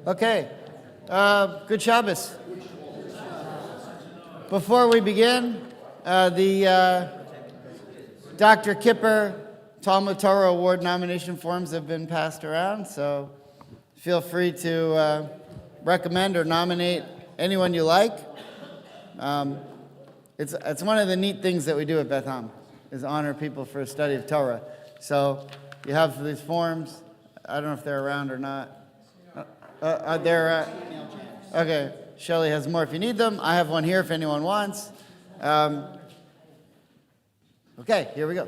Okay, good Shabbos. Before we begin, the Dr. Kipper Talmud Torah Award nomination forms have been passed around, so feel free to recommend or nominate anyone you like. It's one of the neat things that we do at Beth Ham, is honor people for a study of Torah. So you have these forms. I don't know if they're around or not. Okay, Shelley has more if you need them. I have one here if anyone wants. Okay, here we go.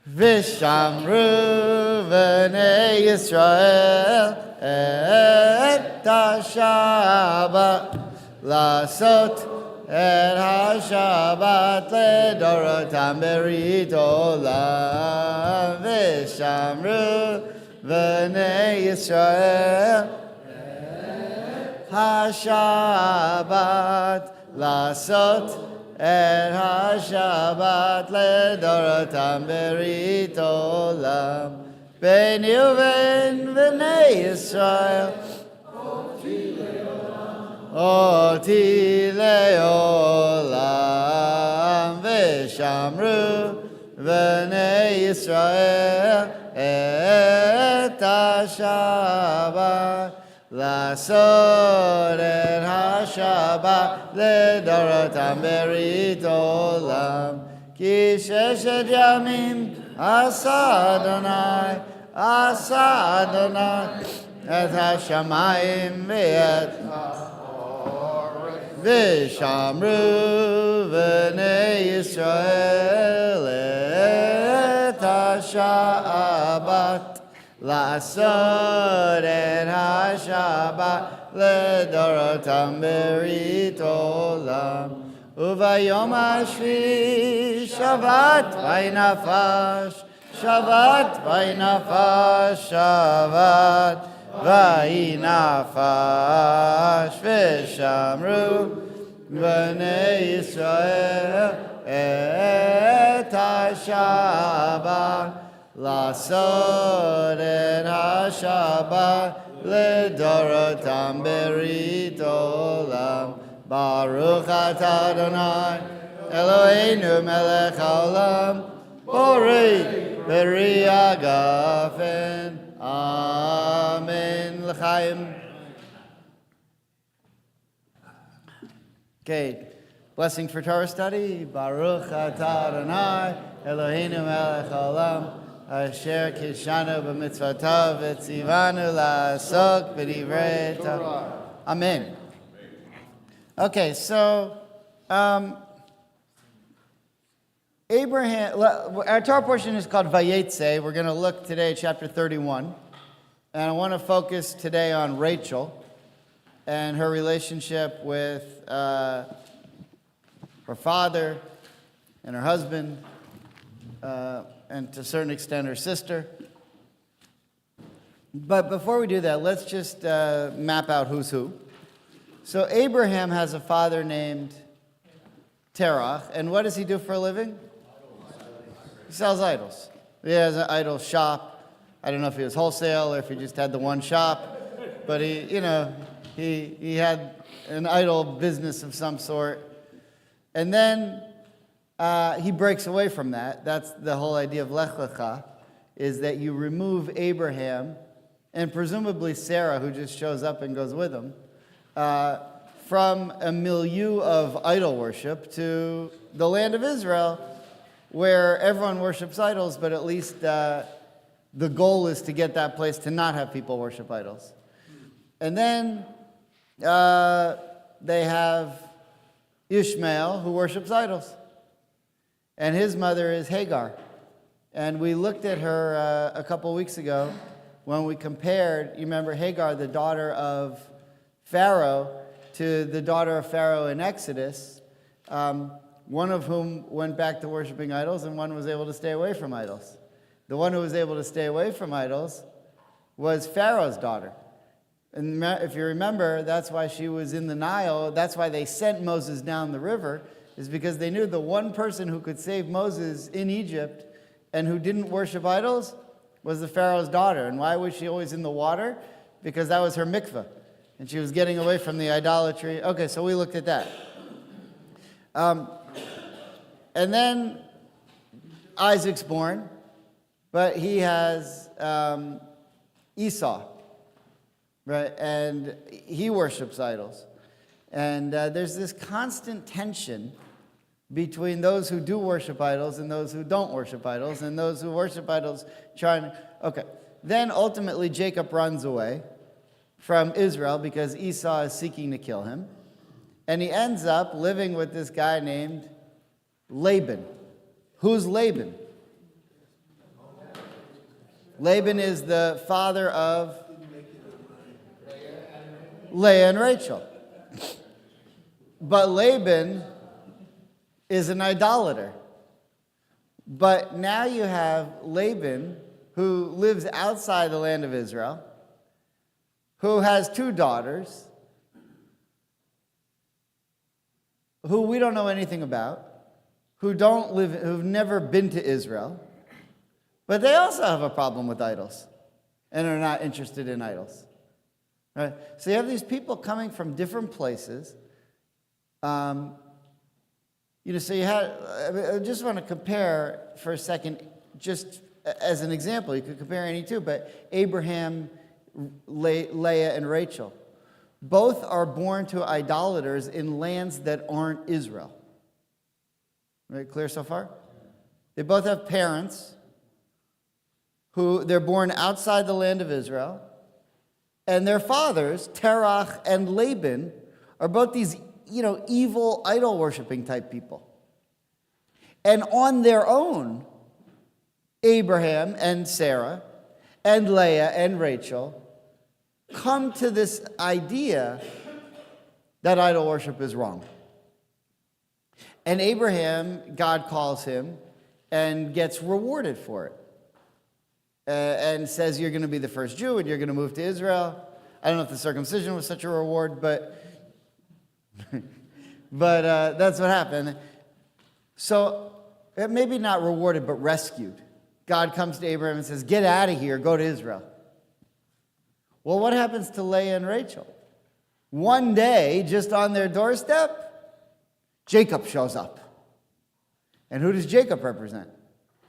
Vishamru v'nei Yisrael et ha-Shabbat lasot et ha-Shabbat ledorotam berit olam. Vishamru v'nei Yisrael ha-Shabbat lasot et ha-Shabbat ledorotam berit olam. B'nei uven v'nei Yisrael oti le'olam. V'shamru v'nei Yisrael et ha-Shabbat lasot et ha-Shabbat ledorotam berit olam. Ki sheshet yamim asa Adonai et ha-shamayim ve'et ha'oretz. V'shamru v'nei Yisrael et ha-Shabbat lasot et ha-Shabbat ledorotam berit olam. Uvayom hashvi shavat vaynafash, shavat vaynafash, shavat vaynafash. V'shamru v'nei Yisrael et ha-Shabbat lasot et ha-Shabbat ledorotam berit olam. Baruch atah Adonai Eloheinu melech haolam borei b'riah gafen. Amen. L'chaim. Okay, blessing for Torah study. Baruch atah Adonai Eloheinu melech haolam asher kishanu b'mitzvotav v'tzivanu la'asok b'divrei Torah. Amen. Okay, so Abraham, our Torah portion is called Vayetze. We're going to look today at chapter 31. And I want to focus today on Rachel and her relationship with her father and her husband, and to a certain extent her sister. But before we do that, let's just map out who's who. So Abraham has a father named Terach, and what does he do for a living? He sells idols. He has an idol shop. I don't know if he was wholesale or if he just had the one shop, but he had an idol business of some sort. And then he breaks away from that. That's the whole idea of Lech Lecha, is that you remove Abraham and presumably Sarah, who just shows up and goes with him, from a milieu of idol worship to the land of Israel, where everyone worships idols, but at least the goal is to get that place to not have people worship idols. And then they have Ishmael, who worships idols. And his mother is Hagar. And we looked at her a couple weeks ago when we compared, you remember Hagar, the daughter of Pharaoh, to the daughter of Pharaoh in Exodus, one of whom went back to worshiping idols and one was able to stay away from idols. the one who was able to stay away from idols, was Pharaoh's daughter. And if you remember, that's why she was in the Nile. That's why they sent Moses down the river, is because they knew the one person who could save Moses in Egypt and who didn't worship idols was the Pharaoh's daughter. And why was she always in the water? Because that was her mikveh. And she was getting away from the idolatry. Okay, so we looked at that. And then Isaac's born, but he has Esau, right? And he worships idols. And there's this constant tension between those who do worship idols and those who don't worship idols, and those who worship idols trying. Okay. Then ultimately Jacob runs away from Israel because Esau is seeking to kill him. And he ends up living with this guy named Laban. Who's Laban? Laban is the father of Leah and Rachel. But Laban is an idolater. But now you have Laban, who lives outside the land of Israel, who has two daughters, who we don't know anything about, who've never been to Israel, but they also have a problem with idols and are not interested in idols. Right? So you have these people coming from different places. So I just want to compare for a second, just as an example. You could compare any two, but Abraham, Leah, and Rachel. Both are born to idolaters in lands that aren't Israel. Right, clear so far? They both have parents who they're born outside the land of Israel, and their fathers, Terach and Laban, are both these, evil idol-worshiping type people. And on their own, Abraham and Sarah and Leah and Rachel come to this idea that idol worship is wrong. And Abraham, God calls him and gets rewarded for it. And says, you're going to be the first Jew and you're going to move to Israel. I don't know if the circumcision was such a reward, but that's what happened. So maybe not rewarded, but rescued. God comes to Abraham and says, get out of here, go to Israel. Well, what happens to Leah and Rachel? One day, just on their doorstep, Jacob shows up. And who does Jacob represent?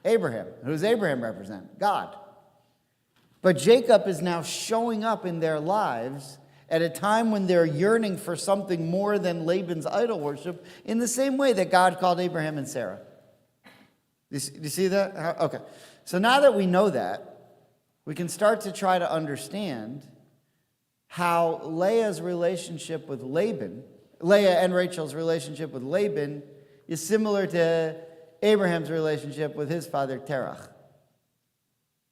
Abraham. Who does Abraham represent? God. But Jacob is now showing up in their lives at a time when they're yearning for something more than Laban's idol worship, in the same way that God called Abraham and Sarah. Do you see that? Okay. So now that we know that, we can start to try to understand how Leah's relationship with Laban, Leah and Rachel's relationship with Laban, is similar to Abraham's relationship with his father Terach.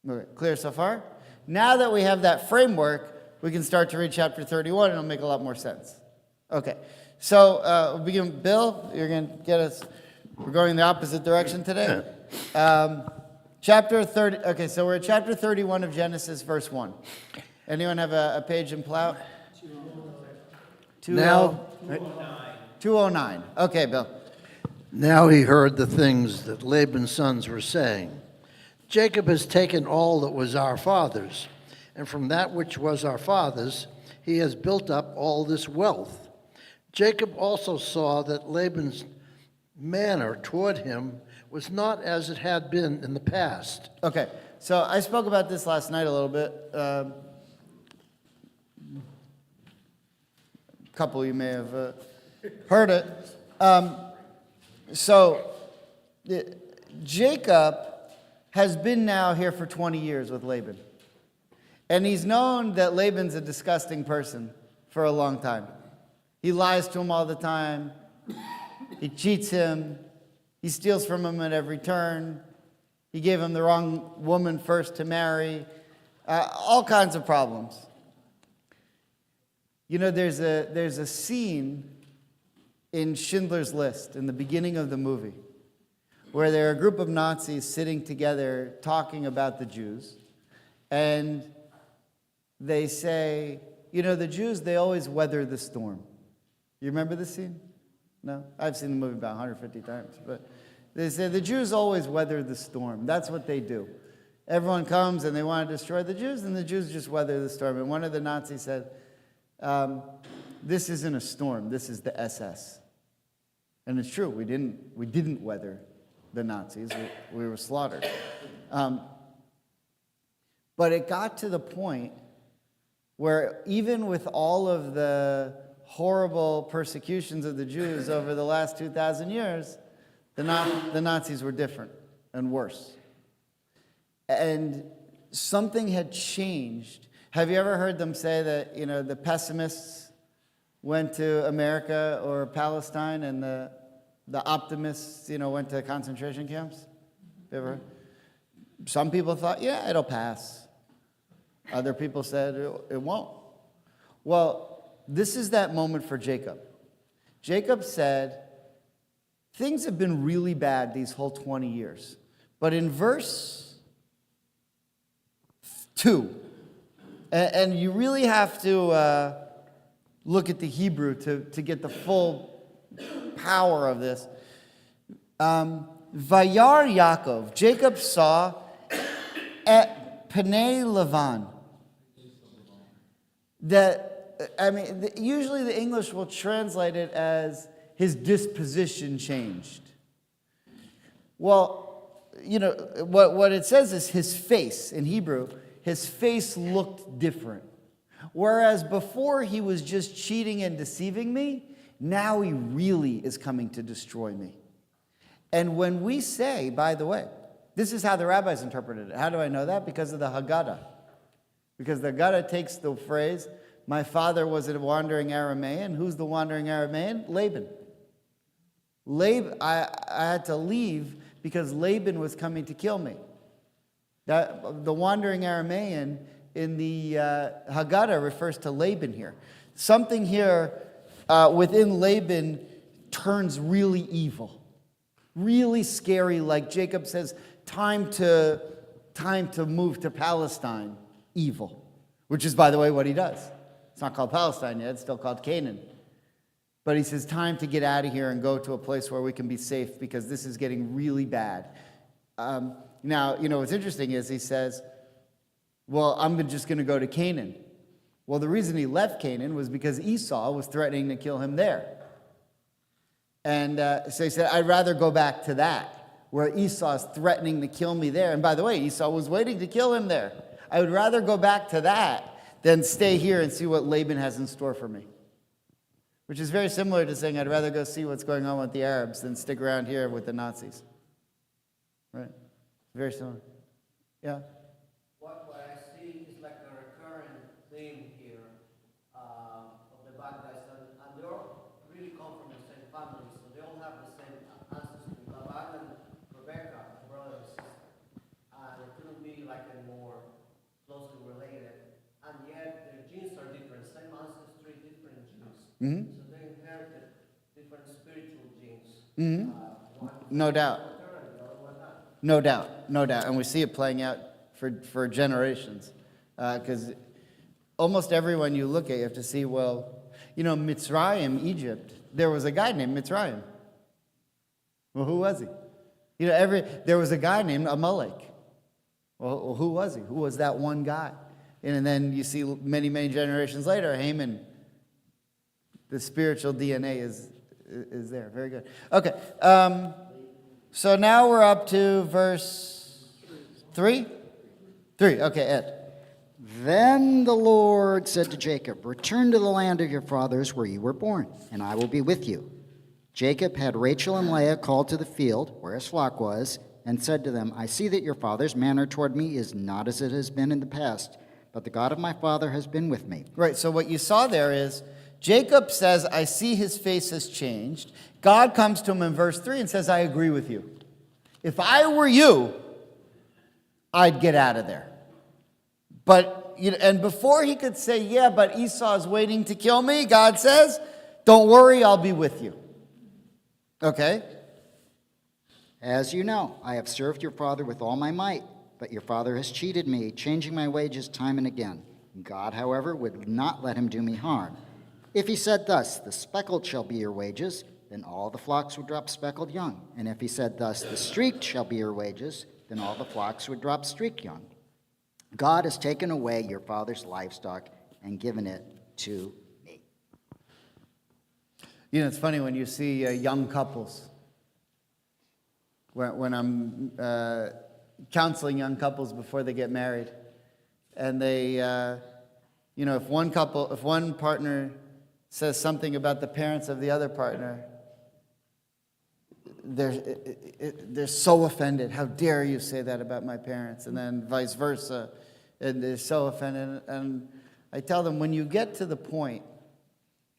Okay, clear so far? Now that we have that framework, we can start to read chapter 31, and it'll make a lot more sense. Okay, so we'll begin. Bill, you're going to get us, we're going in the opposite direction today. Chapter 30, okay, so we're at chapter 31 of Genesis, verse 1. Anyone have a page and plow? 209. Okay, Bill. Now he heard the things that Laban's sons were saying. Jacob has taken all that was our father's, and from that which was our father's, he has built up all this wealth. Jacob also saw that Laban's manner toward him was not as it had been in the past. Okay, so I spoke about this last night a little bit. A couple of you may have heard it. Jacob has been now here for 20 years with Laban. And he's known that Laban's a disgusting person for a long time. He lies to him all the time. He cheats him. He steals from him at every turn. He gave him the wrong woman first to marry. All kinds of problems. There's a scene in Schindler's List in the beginning of the movie where there are a group of Nazis sitting together talking about the Jews. And they say, the Jews, they always weather the storm. You remember this scene? No? I've seen the movie about 150 times. But they say the Jews always weather the storm. That's what they do. Everyone comes and they want to destroy the Jews, and the Jews just weather the storm. And one of the Nazis said, this isn't a storm, this is the SS. And it's true, we didn't weather the Nazis, we were slaughtered. But it got to the point where even with all of the horrible persecutions of the Jews over the last 2,000 years, the Nazis were different and worse. And something had changed. Have you ever heard them say that, the pessimists went to America or Palestine and the optimists, went to concentration camps? You ever heard? Some people thought, yeah, it'll pass. Other people said it won't. Well, this is that moment for Jacob. Jacob said, things have been really bad these whole 20 years. But in verse 2, and you really have to look at the Hebrew to get the full power of this. Vayar Yaakov, Jacob saw at Pnei Lavan. Usually the English will translate it as his disposition changed. Well, what it says is his face in Hebrew. His face looked different. Whereas before he was just cheating and deceiving me, now he really is coming to destroy me. And when we say, by the way, this is how the rabbis interpreted it. How do I know that? Because of the Haggadah. Because the Haggadah takes the phrase, my father was a wandering Aramean. Who's the wandering Aramean? Laban. I had to leave because Laban was coming to kill me. The wandering Aramean in the Haggadah refers to Laban here. Something here within Laban turns really evil, really scary, like Jacob says, time to move to Palestine, evil, which is, by the way, what he does. It's not called Palestine yet, it's still called Canaan. But he says, time to get out of here and go to a place where we can be safe because this is getting really bad. Now, what's interesting is he says, well, I'm just going to go to Canaan. Well, the reason he left Canaan was because Esau was threatening to kill him there. And so he said, I'd rather go back to that, where Esau's threatening to kill me there. And by the way, Esau was waiting to kill him there. I would rather go back to that than stay here and see what Laban has in store for me. Which is very similar to saying, I'd rather go see what's going on with the Arabs than stick around here with the Nazis. Right? Very similar. Yeah? What I see is like a recurring theme here of the bad guys, and they all really come from the same family, so they all have the same ancestry. Laban and Rebecca, brother and sister, and it couldn't be like any more closely related, and yet their genes are different, same ancestry, different genes. Mm-hmm. So they inherited different spiritual genes. Mm-hmm. No doubt. No doubt. And we see it playing out for generations. Because almost everyone you look at, you have to see, Mitzrayim, Egypt, there was a guy named Mitzrayim. Well, who was he? There was a guy named Amalek. Well, who was he? Who was that one guy? And then you see many, many generations later, Haman. The spiritual DNA is there. Very good. Okay. So now we're up to verse 3? 3. Okay, Ed. Then the Lord said to Jacob, return to the land of your fathers where you were born, and I will be with you. Jacob had Rachel and Leah called to the field where his flock was, and said to them, I see that your father's manner toward me is not as it has been in the past, but the God of my father has been with me. Right, so what you saw there is Jacob says, I see his face has changed. God comes to him in verse 3 and says, I agree with you. If I were you, I'd get out of there. But, and before he could say, yeah, but Esau is waiting to kill me, God says, don't worry, I'll be with you. Okay? As you know, I have served your father with all my might, but your father has cheated me, changing my wages time and again. God, however, would not let him do me harm. If he said thus, the speckled shall be your wages, then all the flocks would drop speckled young. And if he said thus, the streaked shall be your wages, then all the flocks would drop streaked young. God has taken away your father's livestock and given it to me. You know, it's funny when you see young couples. When I'm counseling young couples before they get married, and they, if one partner says something about the parents of the other partner, they're so offended. How dare you say that about my parents? And then vice versa, and they're so offended. And I tell them, when you get to the point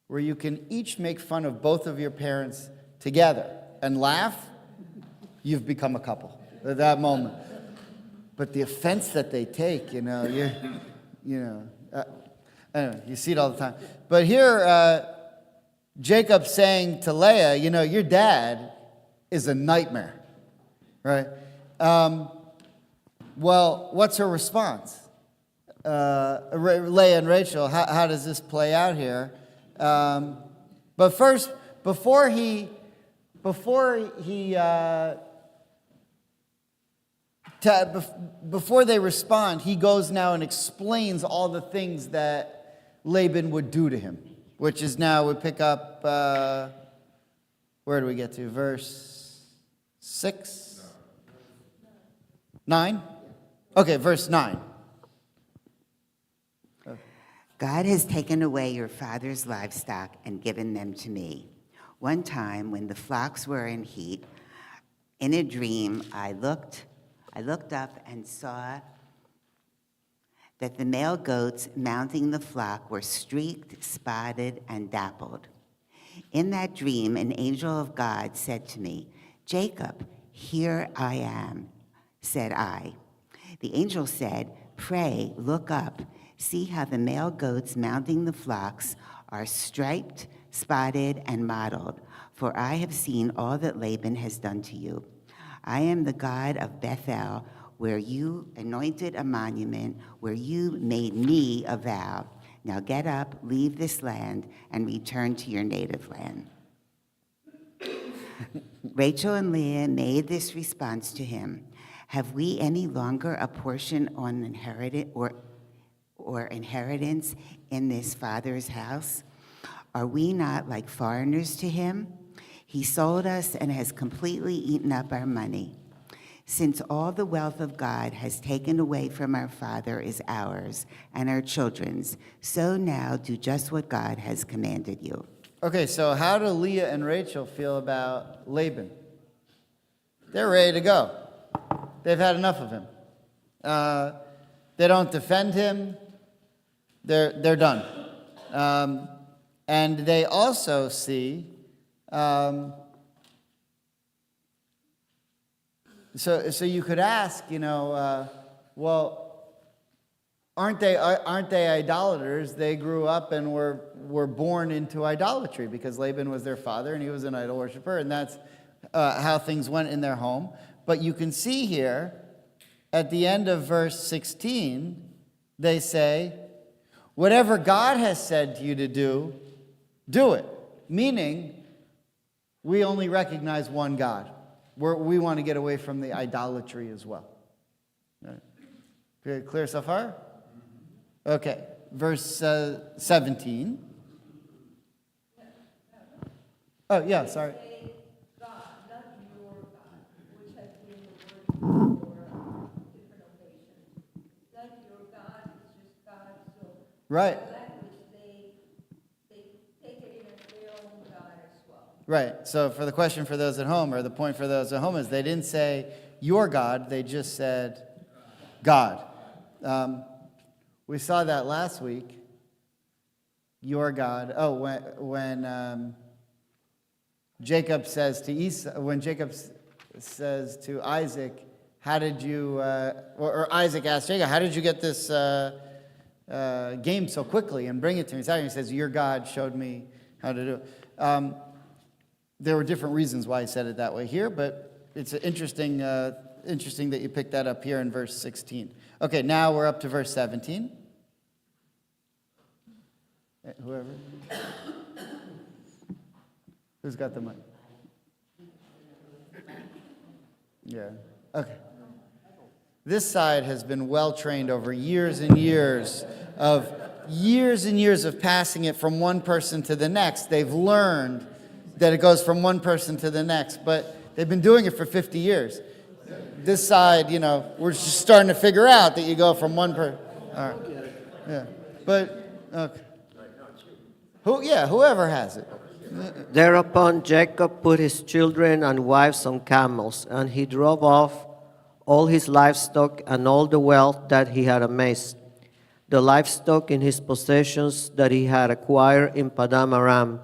where you can each make fun of both of your parents together and laugh, you've become a couple at that moment. But the offense that they take, anyway, you see it all the time. But here, Jacob saying to Leah, your dad is a nightmare, right? Well, what's her response? Leah and Rachel, how does this play out here? But first, before they respond, he goes now and explains all the things that Laban would do to him, which is now, we pick up, where do we get to? Verse 6? 9? Okay, verse 9. God has taken away your father's livestock and given them to me. One time, when the flocks were in heat, in a dream, I looked up and saw that the male goats mounting the flock were streaked, spotted, and dappled. In that dream, an angel of God said to me, "Jacob, here I am," said I. The angel said, "Pray, look up, see how the male goats mounting the flocks are striped, spotted, and mottled, for I have seen all that Laban has done to you. I am the God of Bethel, where you anointed a monument, where you made me a vow. Now get up, leave this land, and return to your native land." Rachel and Leah made this response to him: "Have we any longer a portion on inheritance in this father's house? Are we not like foreigners to him? He sold us and has completely eaten up our money. Since all the wealth of God has taken away from our father is ours and our children's, so now do just what God has commanded you." Okay, so how do Leah and Rachel feel about Laban? They're ready to go. They've had enough of him. They don't defend him. They're done. And they also see, so you could ask, well, aren't they idolaters? They grew up and were born into idolatry because Laban was their father and he was an idol worshiper, and that's how things went in their home. But you can see here at the end of verse 16, they say, "Whatever God has said to you to do, do it." Meaning, we only recognize one God. We want to get away from the idolatry as well. All right. Clear so far? Okay, verse 17. Oh, yeah, sorry. God, not your God, which has been the word for different occasions. Not your God, it's just God. So Right. language, they take it in their own God as well. Right. So for the question for those at home, or the point for those at home, is they didn't say your God, they just said God. We saw that last week. Your God. Oh, when Jacob says to Esau, when Jacob says to Isaac, "How did you?" Or Isaac asked Jacob, "How did you get this game so quickly and bring it to me?" He says, "Your God showed me how to do it." There were different reasons why he said it that way here, but it's interesting that you picked that up here in verse 16. Okay, now we're up to verse 17. Whoever. Who's got the mic? Yeah. Okay. This side has been well trained over years and years of passing it from one person to the next. They've learned that it goes from one person to the next, but they've been doing it for 50 years. This side, we're just starting to figure out that you go from one person. All right. Yeah. But, okay. Whoever has it. Thereupon Jacob put his children and wives on camels, and he drove off all his livestock and all the wealth that he had amassed, the livestock in his possessions that he had acquired in Paddan Aram,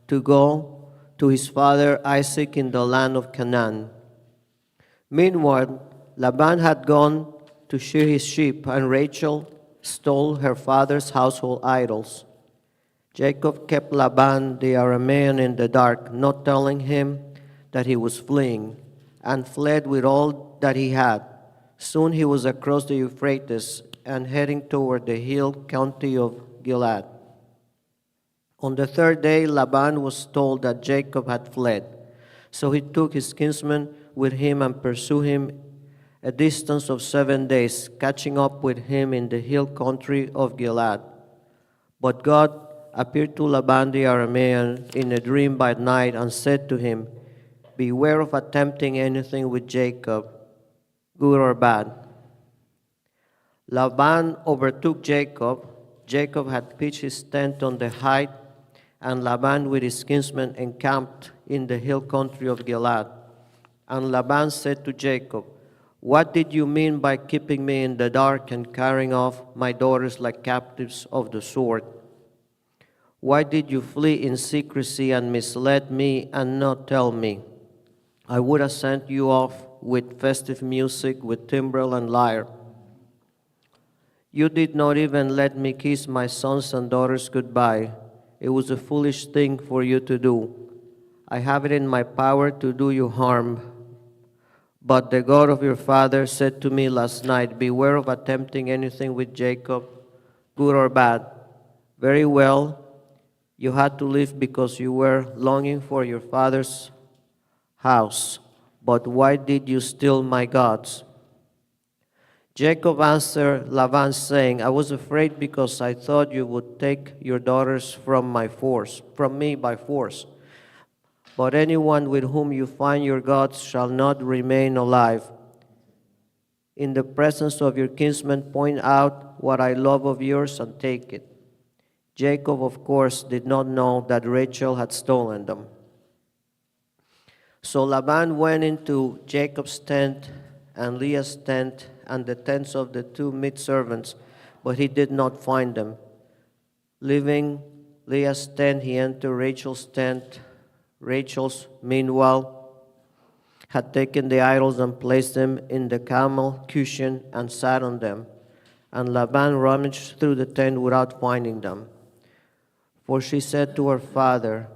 to go to his father Isaac in the land of Canaan. Meanwhile, Laban had gone to shear his sheep, and Rachel stole her father's household idols. Jacob kept Laban the Aramean in the dark, not telling him that he was fleeing, and fled with all that he had. Soon he was across the Euphrates and heading toward the hill country of Gilead. On the third day, Laban was told that Jacob had fled. So he took his kinsman with him and pursued him a distance of 7 days, catching up with him in the hill country of Gilead. But God appeared to Laban the Aramean in a dream by night and said to him, "Beware of attempting anything with Jacob, good or bad." Laban overtook Jacob. Jacob had pitched his tent on the height, and Laban with his kinsmen encamped in the hill country of Gilead. And Laban said to Jacob, "What did you mean by keeping me in the dark and carrying off my daughters like captives of the sword? Why did you flee in secrecy and misled me and not tell me? I would have sent you off with festive music, with timbrel and lyre. You did not even let me kiss my sons and daughters goodbye. It was a foolish thing for you to do. I have it in my power to do you harm. But the God of your father said to me last night, 'Beware of attempting anything with Jacob, good or bad.' Very well, you had to leave because you were longing for your father's house. But why did you steal my gods?" Jacob answered Laban, saying, "I was afraid because I thought you would take your daughters from me by force. But anyone with whom you find your gods shall not remain alive. In the presence of your kinsmen, point out what I love of yours and take it." Jacob, of course, did not know that Rachel had stolen them. So Laban went into Jacob's tent and Leah's tent and the tents of the two maidservants, but he did not find them. Leaving Leah's tent, he entered Rachel's tent. Rachel's, meanwhile, had taken the idols and placed them in the camel cushion and sat on them. And Laban rummaged through the tent without finding them. For she said to her father,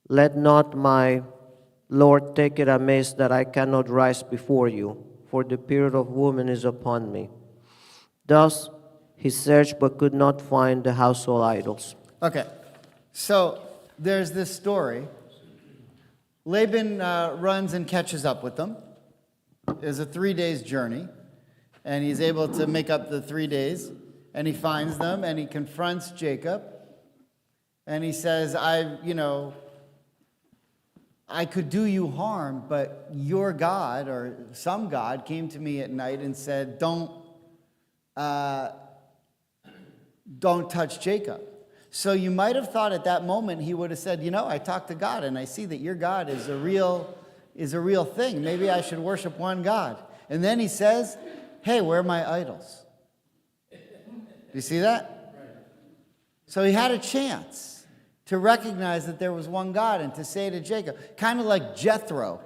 "Let not my Lord take it amiss that I cannot rise before you, for the period of woman is upon me." Thus he searched but could not find the household idols. Okay, so there's this story. Laban runs and catches up with them. It's a 3 days journey, and he's able to make up the 3 days, and he finds them, and he confronts Jacob, and he says, I could do you harm, but your God, or some God, came to me at night and said, don't touch Jacob. So you might have thought at that moment he would have said, I talked to God and I see that your God is a real thing. Maybe I should worship one God. And then he says, hey, where are my idols? Do you see that? So he had a chance to recognize that there was one God and to say to Jacob, kind of like Jethro,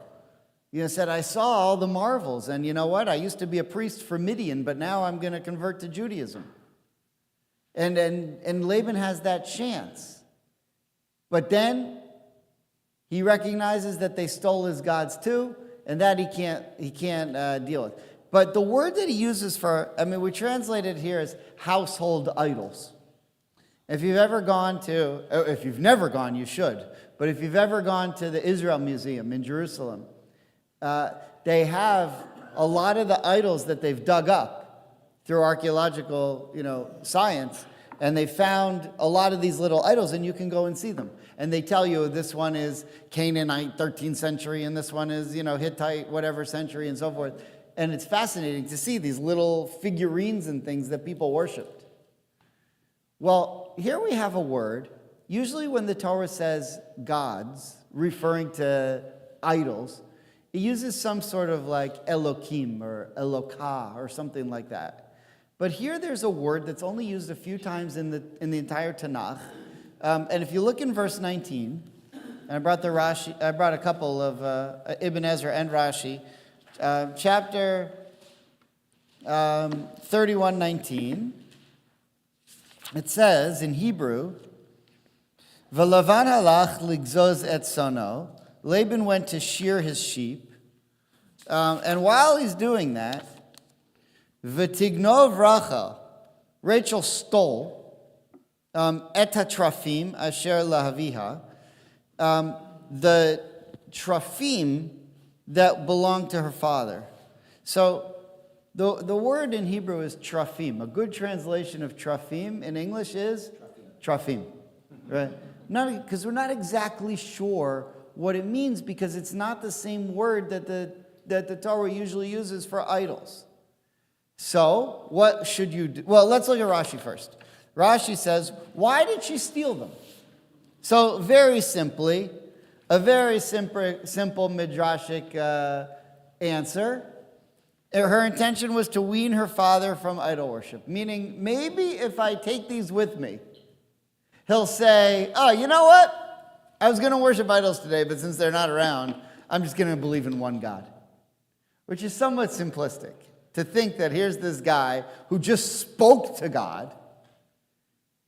said, I saw all the marvels, and you know what? I used to be a priest for Midian, but now I'm going to convert to Judaism. And Laban has that chance. But then he recognizes that they stole his gods too, and that he can't deal with. But the word that he uses for, we translate it here as household idols. If you've never gone, you should. But if you've ever gone to the Israel Museum in Jerusalem, they have a lot of the idols that they've dug up through archaeological, science, and they found a lot of these little idols, and you can go and see them. And they tell you this one is Canaanite, 13th century, and this one is, Hittite, whatever century, and so forth. And it's fascinating to see these little figurines and things that people worshipped. Well, here we have a word. Usually when the Torah says gods, referring to idols, it uses some sort of like Elohim or Elokah or something like that. But here there's a word that's only used a few times in the entire Tanakh. And if you look in verse 19, and I brought a couple of Ibn Ezra and Rashi, chapter 31:19. It says in Hebrew, "V'Lavan halach ligzoz et sono." Laban went to shear his sheep, and while he's doing that, "V'tignov Rachel stole et hatrafim asher lahaviha," the trafim that belonged to her father. So the word in Hebrew is trafim. A good translation of trafim in English is trafim, right? Because we're not exactly sure what it means, because it's not the same word that the Torah usually uses for idols. So what should you do? Well, let's look at Rashi first. Rashi says, why did she steal them? So very simply, a very simple midrashic answer. Her intention was to wean her father from idol worship. Meaning, maybe if I take these with me, he'll say, oh, you know what? I was going to worship idols today, but since they're not around, I'm just going to believe in one God. Which is somewhat simplistic, to think that here's this guy who just spoke to God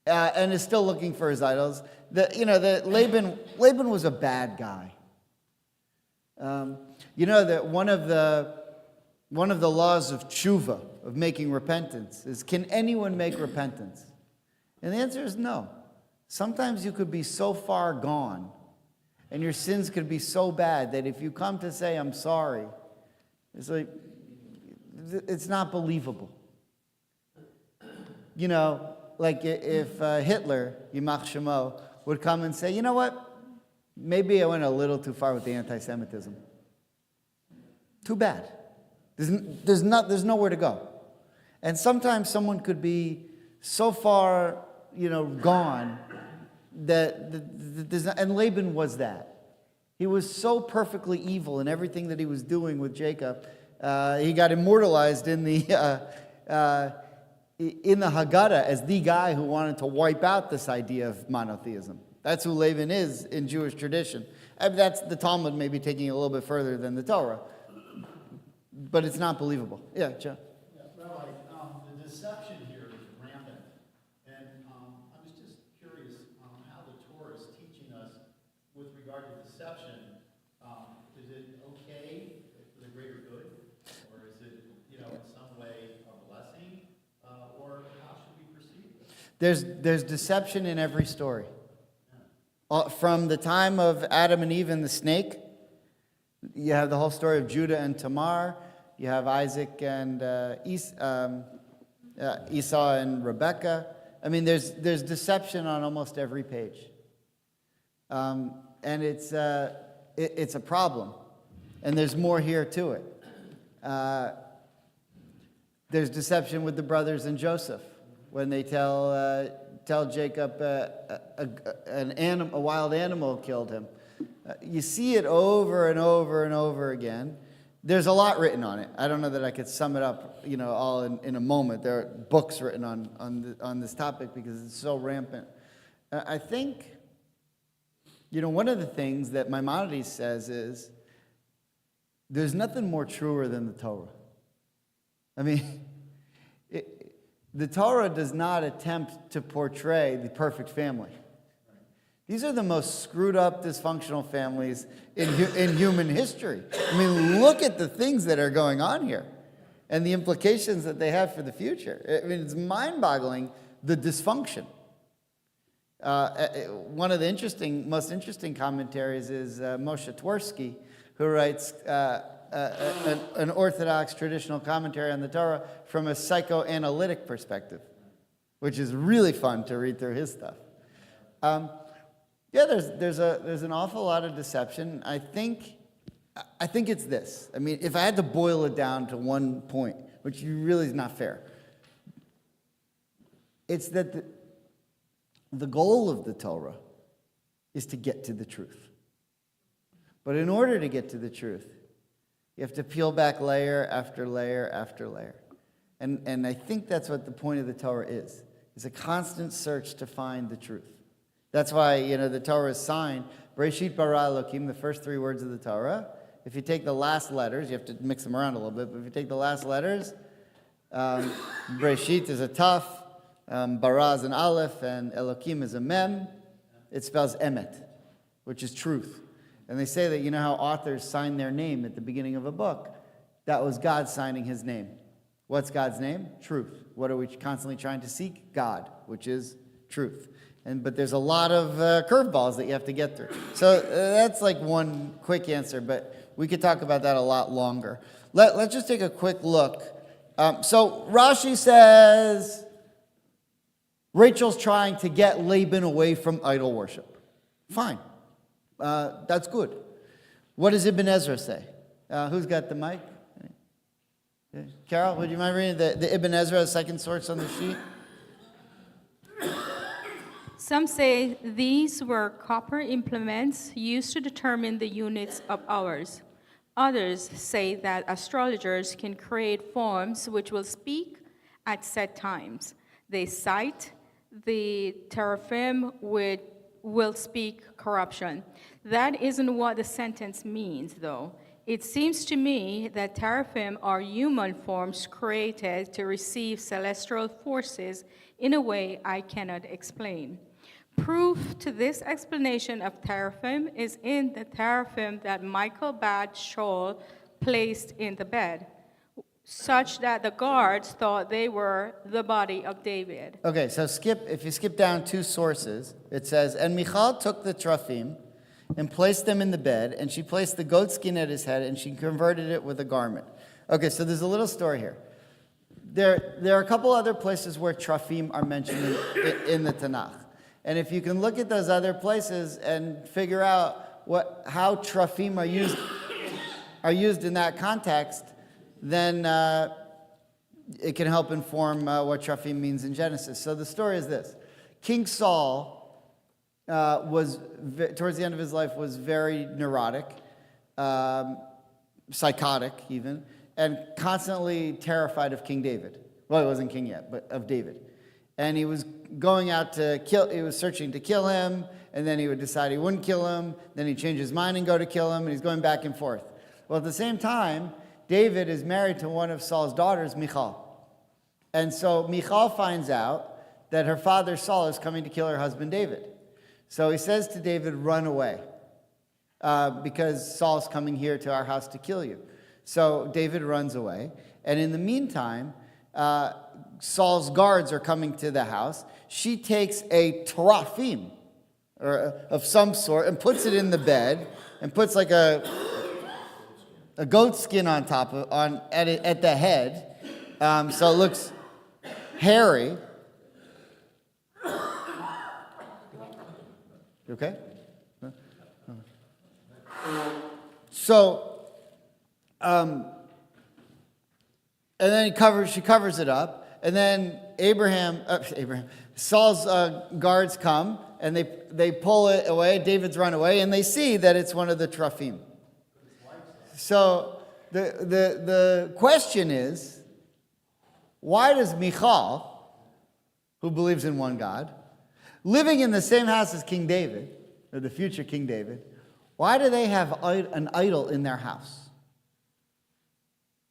and is still looking for his idols. Laban was a bad guy. That one of the laws of tshuva, of making repentance, is can anyone make repentance? And the answer is no. Sometimes you could be so far gone and your sins could be so bad that if you come to say, I'm sorry, it's like, it's not believable. Like if Hitler, Yimach Shemo, would come and say, you know what? Maybe I went a little too far with the anti-Semitism. Too bad. There's nowhere to go. And sometimes someone could be so far, gone that there's not, and Laban was that. He was so perfectly evil in everything that he was doing with Jacob. He got immortalized in the Haggadah as the guy who wanted to wipe out this idea of monotheism. That's who Laban is in Jewish tradition. That's the Talmud maybe taking it a little bit further than the Torah. But it's not believable. Yeah, Joe. Yeah, Rabbi, the deception here is rampant. And I was just curious how the Torah is teaching us with regard to deception. Is it okay for the greater good? Or is it, in some way a blessing? Or how should we perceive it? There's deception in every story. From the time of Adam and Eve and the snake, you have the whole story of Judah and Tamar. You have Isaac and Esau and Rebekah. There's deception on almost every page, and it's a problem. And there's more here to it. There's deception with the brothers and Joseph when they tell Jacob a wild animal killed him. You see it over and over and over again. There's a lot written on it. I don't know that I could sum it up, all in a moment. There are books written on this topic because it's so rampant. I think, one of the things that Maimonides says is there's nothing more truer than the Torah. The Torah does not attempt to portray the perfect family. These are the most screwed up, dysfunctional families in human history. I mean, look at the things that are going on here and the implications that they have for the future. I mean, it's mind-boggling, the dysfunction. One of the most interesting commentaries is Moshe Twersky, who writes an Orthodox traditional commentary on the Torah from a psychoanalytic perspective, which is really fun to read through his stuff. Yeah, there's an awful lot of deception. I think it's this. I mean, if I had to boil it down to one point, which really is not fair, it's that the goal of the Torah is to get to the truth. But in order to get to the truth, you have to peel back layer after layer after layer. And I think that's what the point of the Torah is. It's a constant search to find the truth. That's why, the Torah is signed, Bereshit bara Elokim, the first 3 words of the Torah. If you take the last letters, you have to mix them around a little bit, but if you take the last letters, Bereshit is a Taf, bara is an Aleph, and Elokim is a Mem. It spells Emet, which is truth. And they say that, how authors sign their name at the beginning of a book? That was God signing his name. What's God's name? Truth. What are we constantly trying to seek? God, which is truth. But there's a lot of curveballs that you have to get through. So that's like one quick answer, but we could talk about that a lot longer. Let's just take a quick look. So Rashi says Rachel's trying to get Laban away from idol worship. Fine. That's good. What does Ibn Ezra say? Who's got the mic? Carol, would you mind reading the Ibn Ezra, second source on the sheet? Some say these were copper implements used to determine the units of hours. Others say that astrologers can create forms which will speak at set times. They cite the teraphim which will speak corruption. That isn't what the sentence means, though. It seems to me that teraphim are human forms created to receive celestial forces in a way I cannot explain. Proof to this explanation of teraphim is in the teraphim that Michael bade Shaul placed in the bed, such that the guards thought they were the body of David. Okay, so if you skip down 2 sources, it says, and Michal took the teraphim and placed them in the bed, and she placed the goat skin at his head, and she converted it with a garment. Okay, so there's a little story here. There are a couple other places where teraphim are mentioned in the Tanakh. And if you can look at those other places and figure out how teraphim are used in that context, then it can help inform what teraphim means in Genesis. So the story is this. King Saul was, towards the end of his life, was very neurotic, psychotic even, and constantly terrified of King David. Well, he wasn't king yet, but of David. And he was going out he was searching to kill him, and then he would decide he wouldn't kill him, then he'd change his mind and go to kill him, and he's going back and forth. Well, at the same time, David is married to one of Saul's daughters, Michal. And so Michal finds out that her father Saul is coming to kill her husband David. So he says to David, run away, because Saul's coming here to our house to kill you. So David runs away, and in the meantime, Saul's guards are coming to the house. She takes a teraphim, or of some sort, and puts it in the bed, and puts like a goat skin on top at the head, so it looks hairy. You okay? So, and then she covers it up. And then Saul's guards come, and they pull it away. David's run away, and they see that it's one of the teraphim. So the question is, why does Michal, who believes in one God, living in the same house as King David, or the future King David, why do they have an idol in their house?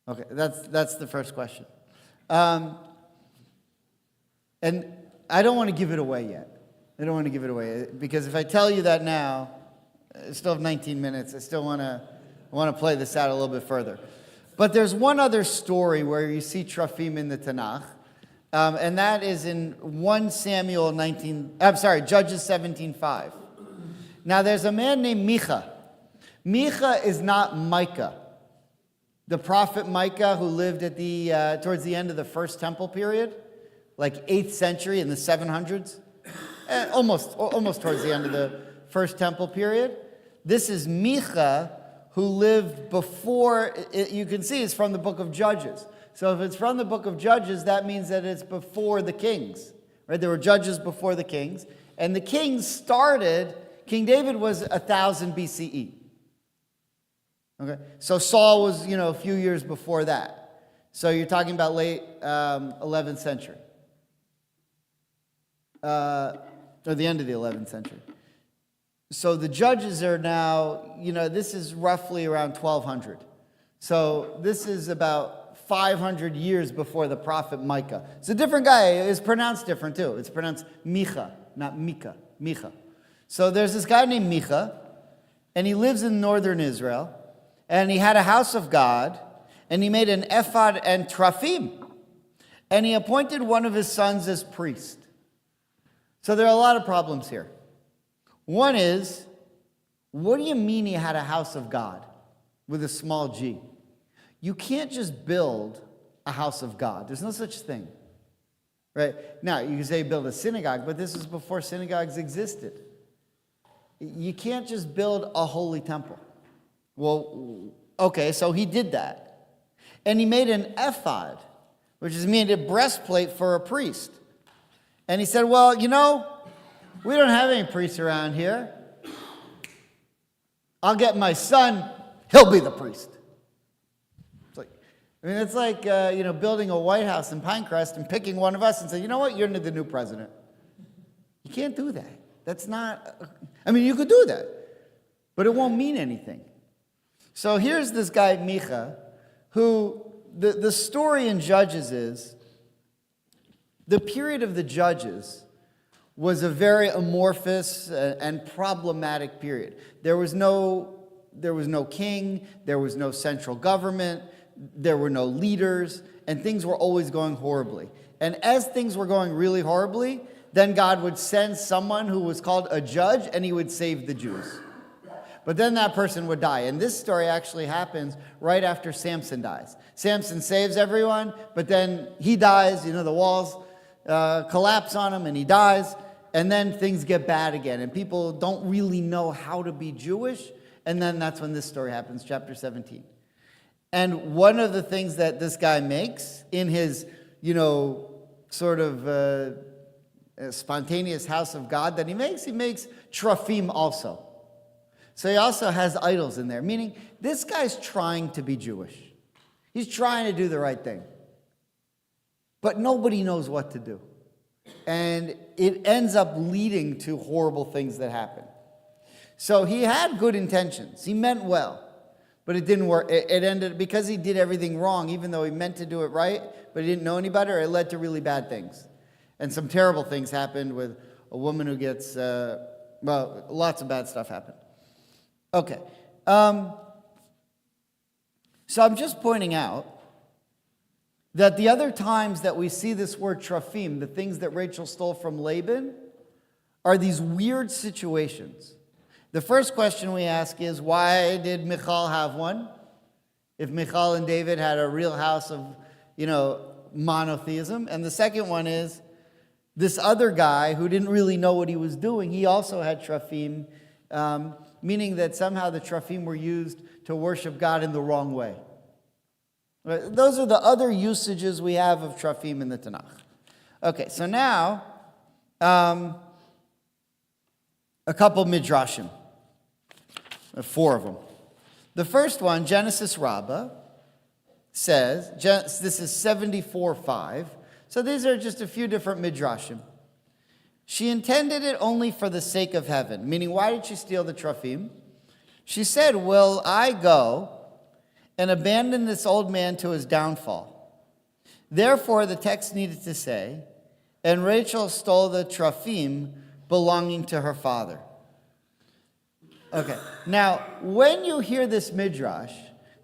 Okay, that's the first question. And I don't want to give it away yet. I don't want to give it away, because if I tell you that now, I still have 19 minutes. I still want to play this out a little bit further. But there's one other story where you see Trafim in the Tanakh, and that is in 1 Samuel Judges 17:5. Now there's a man named Micha. Micha is not Micah. The prophet Micah, who lived at towards the end of the First Temple period, like 8th century in the 700s, almost towards the end of the First Temple period. This is Micha, who lived before. You can see it's from the book of Judges. So if it's from the book of Judges, that means that it's before the kings, right? There were judges before the kings, and the kings started. King David was 1000 BCE. Okay, so Saul was, a few years before that. So you're talking about late 11th century, or the end of the 11th century. So the judges are now, this is roughly around 1200. So this is about 500 years before the prophet Micah. It's a different guy. It's pronounced different too. It's pronounced Micha, not Micah. Micha. So there's this guy named Micha, and he lives in northern Israel. And he had a house of God, and he made an ephod and trafim. And he appointed one of his sons as priest. So there are a lot of problems here. One is, what do you mean he had a house of God with a small g? You can't just build a house of God. There's no such thing. Right? Now, you can say build a synagogue, but this is before synagogues existed. You can't just build a holy temple. Well, okay, so he did that. And he made an ephod, which is mean a breastplate for a priest. And he said, well, we don't have any priests around here. I'll get my son, he'll be the priest. It's like building a White House in Pinecrest and picking one of us and saying, you know what, you're the new president. You can't do that. That's not, you could do that, but it won't mean anything. So here's this guy, Micha, who the story in Judges is, the period of the Judges was a very amorphous and problematic period. There was no king, there was no central government, there were no leaders, and things were always going horribly. And as things were going really horribly, then God would send someone who was called a judge, and he would save the Jews. But then that person would die. And this story actually happens right after Samson dies. Samson saves everyone, but then he dies. The walls collapse on him, and he dies. And then things get bad again. And people don't really know how to be Jewish. And then that's when this story happens, chapter 17. And one of the things that this guy makes in his, sort of spontaneous house of God that he makes trafim also. So he also has idols in there, meaning this guy's trying to be Jewish. He's trying to do the right thing. But nobody knows what to do. And it ends up leading to horrible things that happen. So he had good intentions. He meant well. But it didn't work. It ended, because he did everything wrong, even though he meant to do it right, but he didn't know any better, it led to really bad things. And some terrible things happened with a woman who gets, lots of bad stuff happened. Okay. So I'm just pointing out that the other times that we see this word trafim, the things that Rachel stole from Laban, are these weird situations. The first question we ask is, why did Michal have one? If Michal and David had a real house of, monotheism. And the second one is, this other guy who didn't really know what he was doing, he also had trafim, meaning that somehow the trafim were used to worship God in the wrong way. Right? Those are the other usages we have of trafim in the Tanakh. Okay, so now, a couple midrashim, 4 of them. The first one, Genesis Rabbah, says, this is 74:5. So these are just a few different midrashim. She intended it only for the sake of heaven, meaning why did she steal the trafim? She said, will I go and abandon this old man to his downfall? Therefore, the text needed to say, and Rachel stole the trafim, belonging to her father. Okay, now when you hear this midrash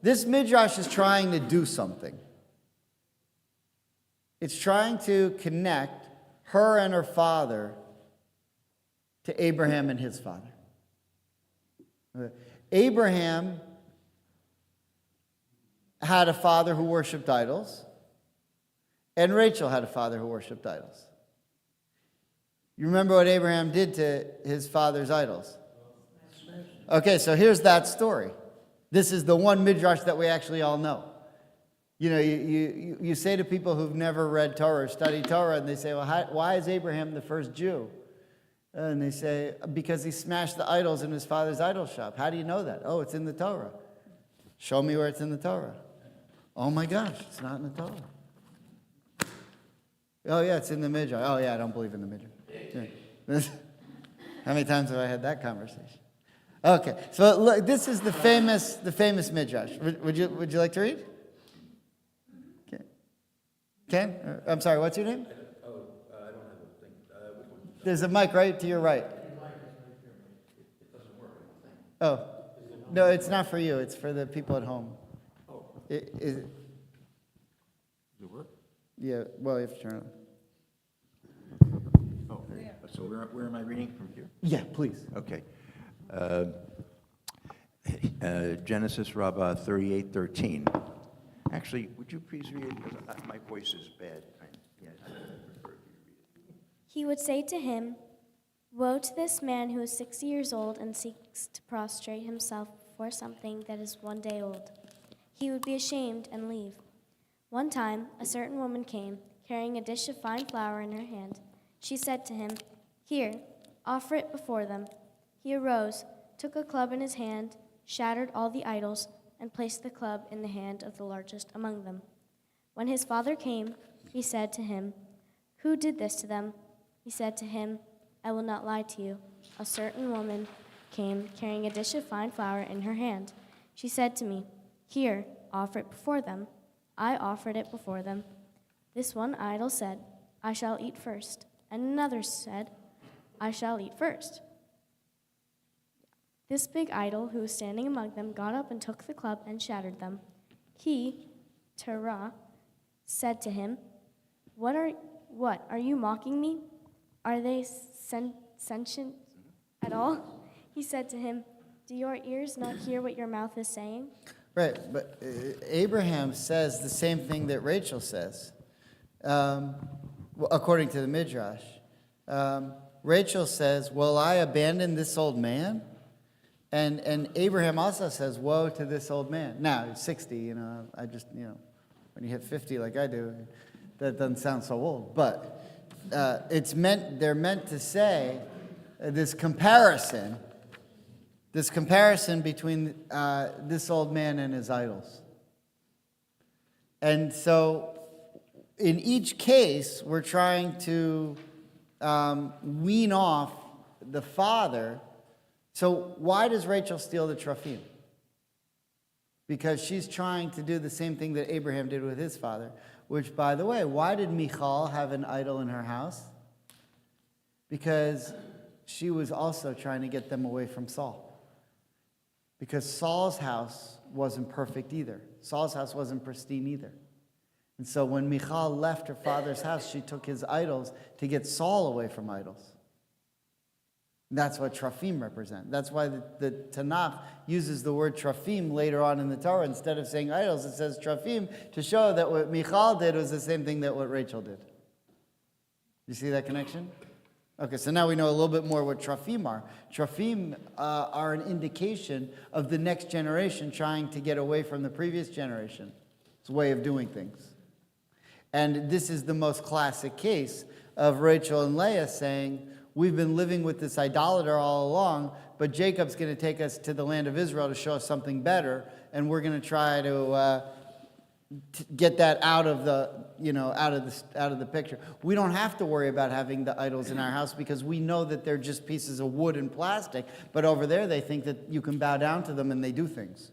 is trying to do something. It's trying to connect her and her father to Abraham and his father. Abraham had a father who worshipped idols, and Rachel had a father who worshipped idols. You remember what Abraham did to his father's idols? Okay, so here's that story. This is the one midrash that we actually all know. You know, you say to people who've never read Torah or studied Torah, and they say, well, why is Abraham the first Jew? And they say, because he smashed the idols in his father's idol shop. How do you know that? Oh, it's in the Torah. Show me where it's in the Torah. Oh my gosh, it's not in the Torah. Oh yeah, it's in the midrash. Oh yeah, I don't believe in the midrash. Yeah. How many times have I had that conversation? Okay, so look, this is the famous midrash. Would you like to read? Okay. Ken? I'm sorry, what's your name? I don't have a thing. There's a mic right to your right. It doesn't work, I don't think. Oh, no, it's not for you. It's for the people at home. Oh. Does Does it work? Yeah, well, you have to turn it on. Oh, so where am I reading from here? Yeah, please. Okay. Genesis Rabbah 38:13. Actually, would you please read it? Because my voice is bad. I prefer if you read it. He would say to him, "Woe to this man who is 60 years old and seeks to prostrate himself before something that is 1 day old. He would be ashamed and leave." One time, a certain woman came, carrying a dish of fine flour in her hand. She said to him, "Here, offer it before them." He arose, took a club in his hand, shattered all the idols, and placed the club in the hand of the largest among them. When his father came, he said to him, "Who did this to them?" He said to him, "I will not lie to you. A certain woman came carrying a dish of fine flour in her hand. She said to me, 'Here, offer it before them.' I offered it before them. This one idol said, 'I shall eat first,' and another said, 'I shall eat first.' This big idol who was standing among them got up and took the club and shattered them. He, Torah, said to him, What, are you mocking me? Are they sentient at all?" He said to him, "Do your ears not hear what your mouth is saying?" Right, but Abraham says the same thing that Rachel says, according to the Midrash. Rachel says, "Will I abandon this old man?" And Abraham also says, "Woe to this old man." Now, he's 60, I just, when you hit 50 like I do, that doesn't sound so old. But they're meant to say this comparison between this old man and his idols. And so in each case, we're trying to wean off the father. So why does Rachel steal the trophy? Because she's trying to do the same thing that Abraham did with his father, which, by the way, why did Michal have an idol in her house? Because she was also trying to get them away from Saul. Because Saul's house wasn't perfect either. Saul's house wasn't pristine either. And so when Michal left her father's house, she took his idols to get Saul away from idols. That's what Trafim represent. That's why the Tanakh uses the word Trafim later on in the Torah. Instead of saying idols, it says Trafim to show that what Michal did was the same thing that what Rachel did. You see that connection? Okay, so now we know a little bit more what Trafim are. Trafim are an indication of the next generation trying to get away from the previous generation. It's a way of doing things. And this is the most classic case of Rachel and Leah saying, "We've been living with this idolater all along, but Jacob's going to take us to the land of Israel to show us something better, and we're going to try to get that out of the picture. We don't have to worry about having the idols in our house because we know that they're just pieces of wood and plastic. But over there, they think that you can bow down to them and they do things,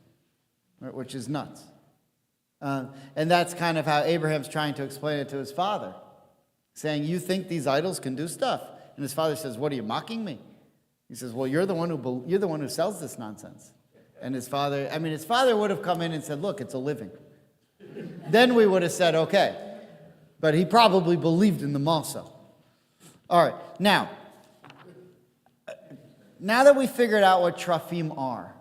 which is nuts." And that's kind of how Abraham's trying to explain it to his father, saying, "You think these idols can do stuff? And his father says, what, are you mocking me? He says, well, you're the one who sells this nonsense. And his father would have come in and said, look, it's a living. Then we would have said, okay. But he probably believed in them also. All right, now that we figured out what Trophim are,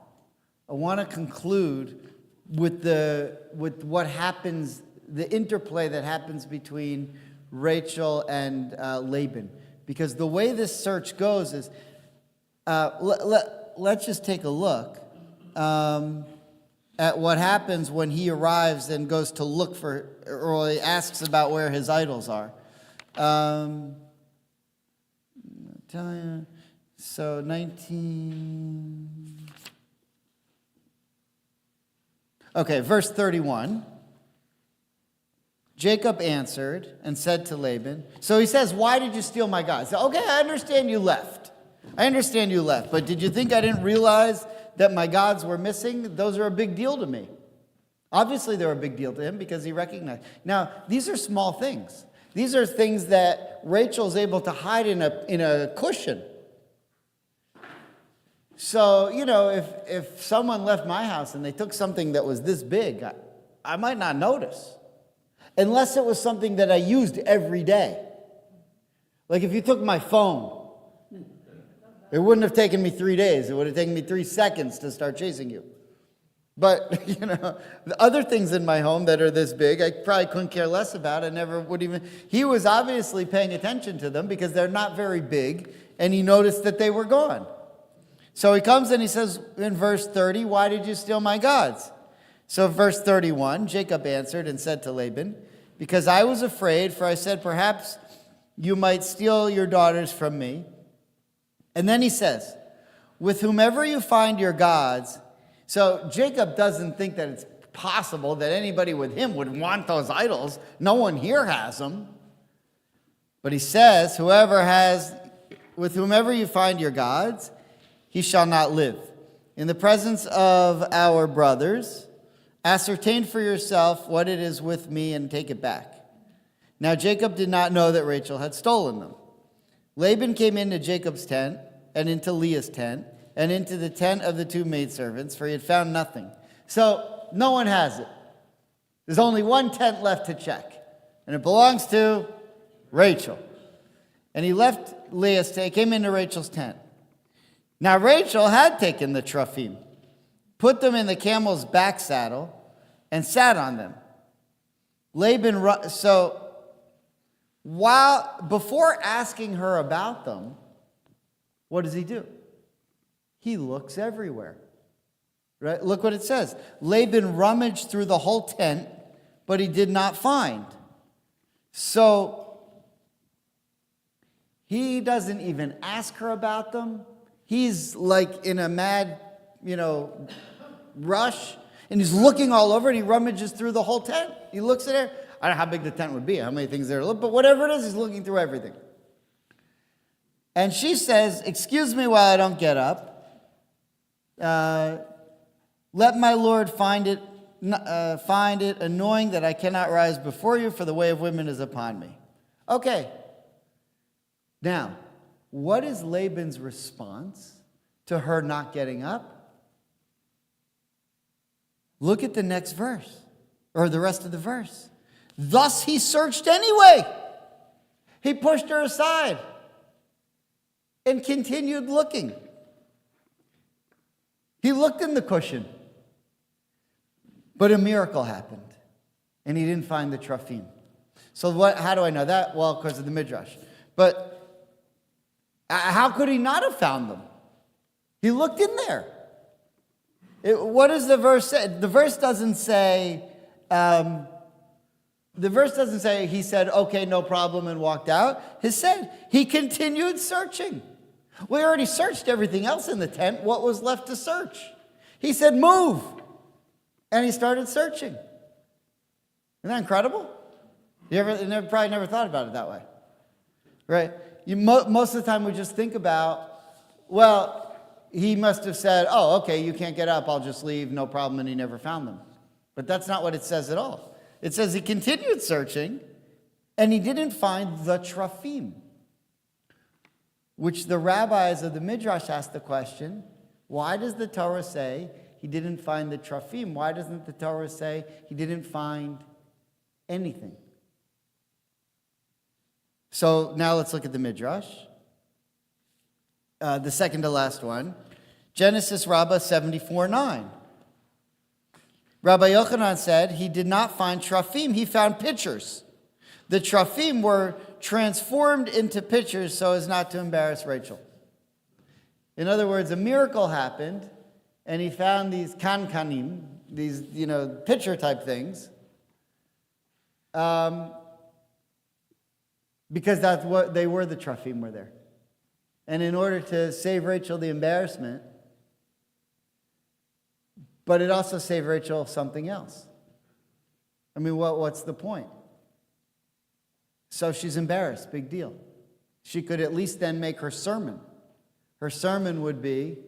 I want to conclude with what happens, the interplay that happens between Rachel and Laban. Because the way this search goes is, let's just take a look at what happens when he arrives and goes to look for, or he asks about where his idols are. I'll tell you. So 19. Okay, verse 31. Jacob answered and said to Laban, so he says, why did you steal my gods? Okay, I understand you left. But did you think I didn't realize that my gods were missing? Those are a big deal to me. Obviously, they're a big deal to him because he recognized. Now, these are small things. These are things that Rachel's able to hide in a cushion. So, if someone left my house and they took something that was this big, I might not notice. Unless it was something that I used every day. Like if you took my phone, it wouldn't have taken me 3 days. It would have taken me 3 seconds to start chasing you. But, the other things in my home that are this big, I probably couldn't care less about. I never would even. He was obviously paying attention to them because they're not very big, and he noticed that they were gone. So he comes and he says in verse 30, why did you steal my gods? So verse 31, Jacob answered and said to Laban, because I was afraid, for I said, perhaps you might steal your daughters from me. And then he says, with whomever you find your gods. So Jacob doesn't think that it's possible that anybody with him would want those idols. No one here has them. But he says, with whomever you find your gods, he shall not live. In the presence of our brothers, ascertain for yourself what it is with me and take it back. Now Jacob did not know that Rachel had stolen them. Laban came into Jacob's tent and into Leah's tent and into the tent of the 2 maidservants, for he had found nothing. So no one has it. There's only one tent left to check, and it belongs to Rachel. And he left Leah's tent, came into Rachel's tent. Now Rachel had taken the Trophim, put them in the camel's back saddle, and sat on them. Before asking her about them, what does he do? He looks everywhere. Right? Look what it says. Laban rummaged through the whole tent, but he did not find. So he doesn't even ask her about them. He's like in a mad, rush, and he's looking all over, and he rummages through the whole tent. He looks at it. I don't know how big the tent would be, how many things there are, but whatever it is, he's looking through everything. And she says, excuse me while I don't get up. Let my Lord find it annoying that I cannot rise before you, for the way of women is upon me. Okay. Now, what is Laban's response to her not getting up? Look at the next verse, or the rest of the verse. Thus he searched anyway. He pushed her aside and continued looking. He looked in the cushion, but a miracle happened, and he didn't find the Trophim. So how do I know that? Well, because of the Midrash. But how could he not have found them? He looked in there. What does the verse say? The verse doesn't say, he said, okay, no problem, and walked out. It said he continued searching. We already searched everything else in the tent. What was left to search? He said, move. And he started searching. Isn't that incredible? You probably never thought about it that way. Right? Most of the time we just think about, well, he must have said, oh, okay, you can't get up, I'll just leave, no problem, and he never found them. But that's not what it says at all. It says he continued searching, and he didn't find the Trophim. which the rabbis of the Midrash asked the question, why does the Torah say he didn't find the Trafim? Why doesn't the Torah say he didn't find anything? So now let's look at the Midrash. The second to last one. Genesis Rabbah 74:9. Rabbi Yochanan said he did not find Trafim, he found pitchers. The Trafim were transformed into pitchers so as not to embarrass Rachel. In other words, a miracle happened, and he found these kankanim, these, pitcher type things, because that's what they were, the Trafim were there. And in order to save Rachel the embarrassment, but it also saved Rachel something else. I mean, what's the point? So she's embarrassed, big deal. She could at least then make her sermon. Her sermon would be,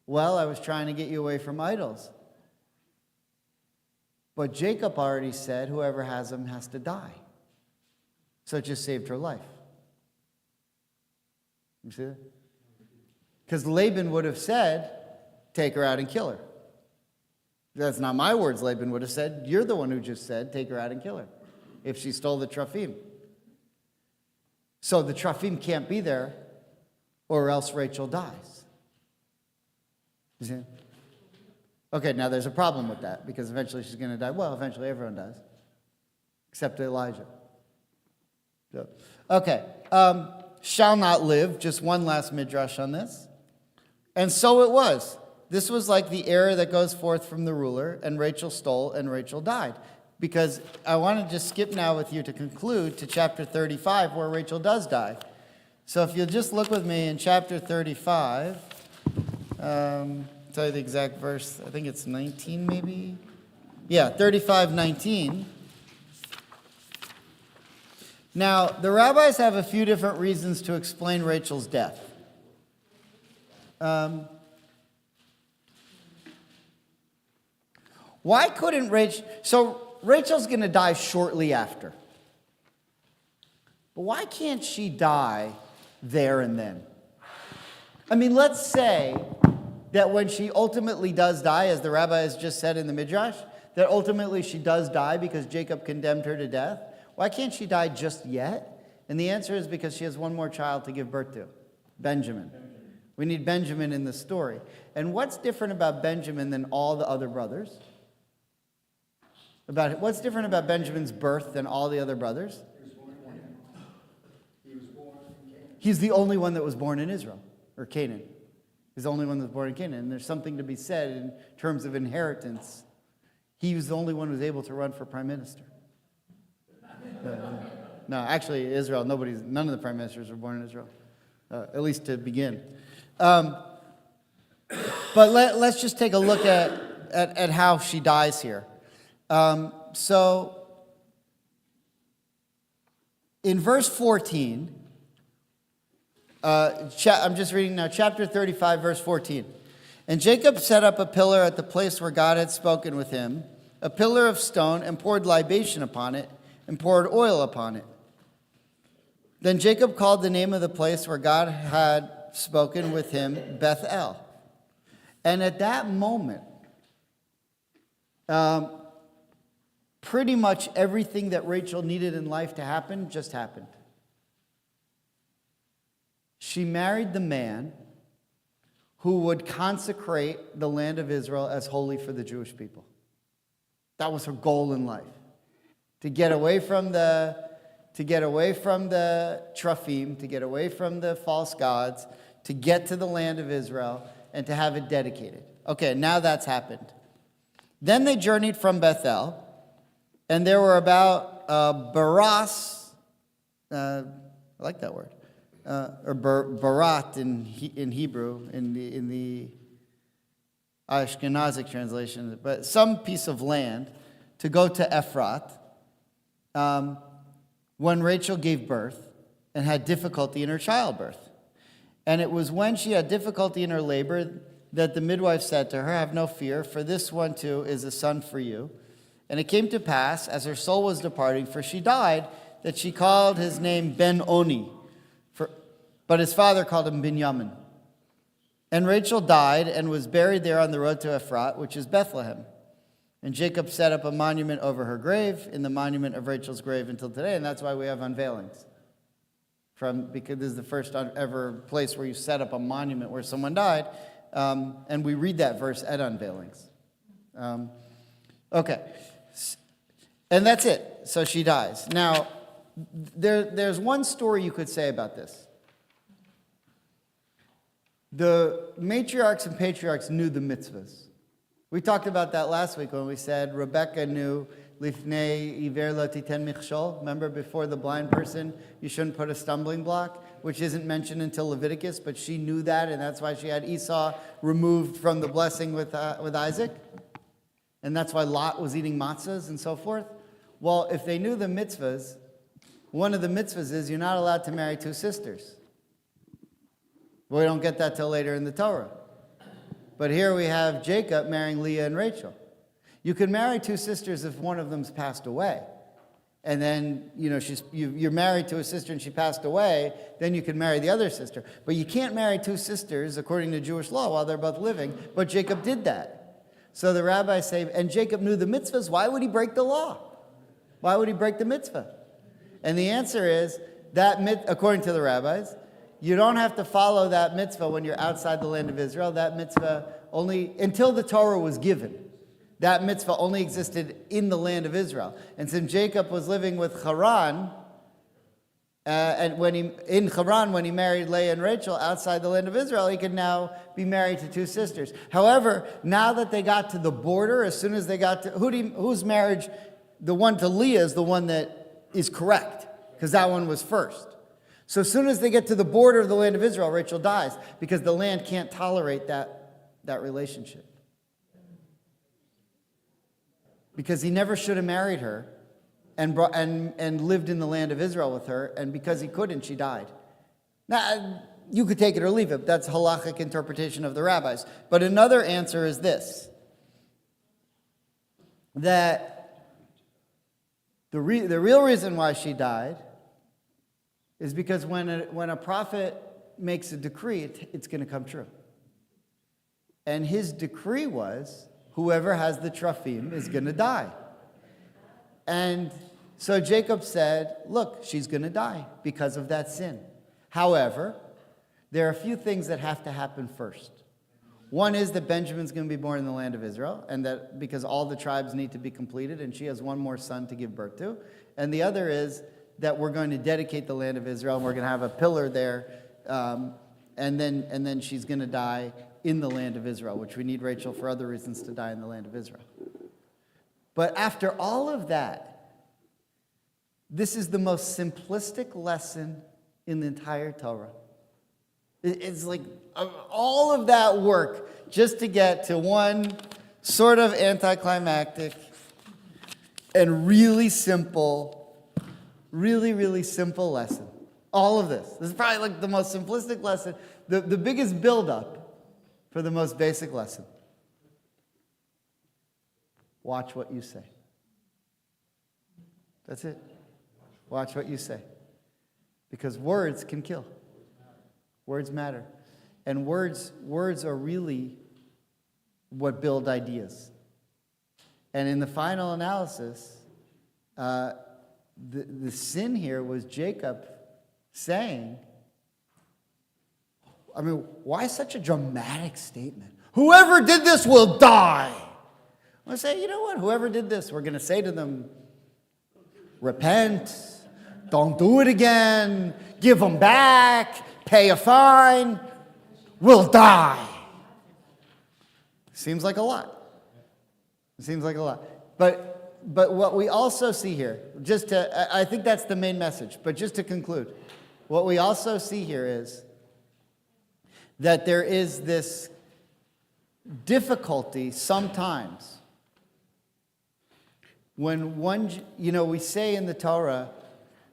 well, I was trying to get you away from idols. But Jacob already said whoever has them has to die. So it just saved her life. You see that? Because Laban would have said, take her out and kill her. That's not my words, Laban would have said. You're the one who just said, take her out and kill her, if she stole the Trafim. So the Trafim can't be there, or else Rachel dies. You see? Okay, now there's a problem with that, because eventually she's going to die. Well, eventually everyone does, except Elijah. So, okay, shall not live, just one last midrash on this. And so it was. This was like the error that goes forth from the ruler, and Rachel stole, and Rachel died. Because I want to just skip now with you to conclude to chapter 35, where Rachel does die. So if you'll just look with me in chapter 35, tell you the exact verse, I think it's 19 maybe? Yeah, 35:19. Now, the rabbis have a few different reasons to explain Rachel's death. Why couldn't Rachel... So Rachel's going to die shortly after. But why can't she die there and then? I mean, let's say that when she ultimately does die, as the rabbi has just said in the Midrash, that ultimately she does die because Jacob condemned her to death. Why can't she die just yet? And the answer is because she has one more child to give birth to, Benjamin. We need Benjamin in the story. And what's different about Benjamin than all the other brothers? What's different about Benjamin's birth than all the other brothers? He's the only one that was born in Israel, or Canaan. He's the only one that was born in Canaan. And there's something to be said in terms of inheritance. He was the only one who was able to run for prime minister. No, actually, Israel, none of the prime ministers were born in Israel, at least to begin. But let's just take a look at how she dies here. So, in verse 14, I'm just reading now, chapter 35, verse 14. And Jacob set up a pillar at the place where God had spoken with him, a pillar of stone, and poured libation upon it, and poured oil upon it. Then Jacob called the name of the place where God had spoken with him Bethel. And at that moment, pretty much everything that Rachel needed in life to happen just happened. She married the man who would consecrate the land of Israel as holy for the Jewish people. That was her goal in life. To get away from the Trafim, to get away from the false gods, to get to the land of Israel, and to have it dedicated. Okay, now that's happened. Then they journeyed from Bethel, and there were about baras, I like that word, or barat in Hebrew, in the Ashkenazic translation, but some piece of land to go to Ephrath when Rachel gave birth and had difficulty in her childbirth. And it was when she had difficulty in her labor that the midwife said to her, "Have no fear, for this one too is a son for you." And it came to pass, as her soul was departing, for she died, that she called his name Ben-Oni. but his father called him Binyamin. And Rachel died and was buried there on the road to Ephrat, which is Bethlehem. And Jacob set up a monument over her grave in the monument of Rachel's grave until today, and that's why we have unveilings. Because this is the first ever place where you set up a monument where someone died, and we read that verse at unveilings. Okay, and that's it. So she dies. Now, there's one story you could say about this. The matriarchs and patriarchs knew the mitzvahs. We talked about that last week when we said Rebecca knew Lifnei Iver lo titen michshol. Remember, before the blind person, you shouldn't put a stumbling block, which isn't mentioned until Leviticus, but she knew that, and that's why she had Esau removed from the blessing with Isaac. And that's why Lot was eating matzahs and so forth. Well, if they knew the mitzvahs, one of the mitzvahs is you're not allowed to marry two sisters. Well, we don't get that till later in the Torah. But here we have Jacob marrying Leah and Rachel. You can marry two sisters if one of them's passed away. And then, you're married to a sister and she passed away, then you can marry the other sister. But you can't marry two sisters according to Jewish law while they're both living. But Jacob did that. So the rabbis say, and Jacob knew the mitzvahs, why would he break the law? Why would he break the mitzvah? And the answer is, according to the rabbis, you don't have to follow that mitzvah when you're outside the land of Israel. That mitzvah only, until the Torah was given, that mitzvah only existed in the land of Israel. And since Jacob was living with Haran, and when he married Leah and Rachel outside the land of Israel, he could now be married to two sisters. However, now that they got to the border, as soon as they got to, whose marriage, the one to Leah is the one that is correct, because that one was first. So as soon as they get to the border of the land of Israel, Rachel dies, because the land can't tolerate that relationship. Because he never should have married her and lived in the land of Israel with her, and because he couldn't, she died. Now, you could take it or leave it. That's halachic interpretation of the rabbis. But another answer is this, that the real reason why she died is because when a prophet makes a decree, it's going to come true. And his decree was, whoever has the trafim is going to die. And so Jacob said, look, she's going to die because of that sin. However, there are a few things that have to happen first. One is that Benjamin's going to be born in the land of Israel, and that because all the tribes need to be completed, and she has one more son to give birth to. And the other is that we're going to dedicate the land of Israel, and we're going to have a pillar there, and then she's going to die in the land of Israel, which we need Rachel for other reasons to die in the land of Israel. But after all of that, this is the most simplistic lesson in the entire Torah. It's like all of that work just to get to one sort of anticlimactic and really simple lesson. All of this. This is probably like the most simplistic lesson, the biggest buildup for the most basic lesson. Watch what you say. That's it. Watch what you say. Because words can kill. Words matter. And words are really what build ideas. And in the final analysis, the sin here was Jacob saying, why such a dramatic statement? Whoever did this will die. I say, you know what? Whoever did this, we're going to say to them, repent, don't do it again, give them back, pay a fine, we'll die. Seems like a lot. But what we also see here, I think that's the main message, but just to conclude, what we also see here is that there is this difficulty sometimes when we say in the Torah,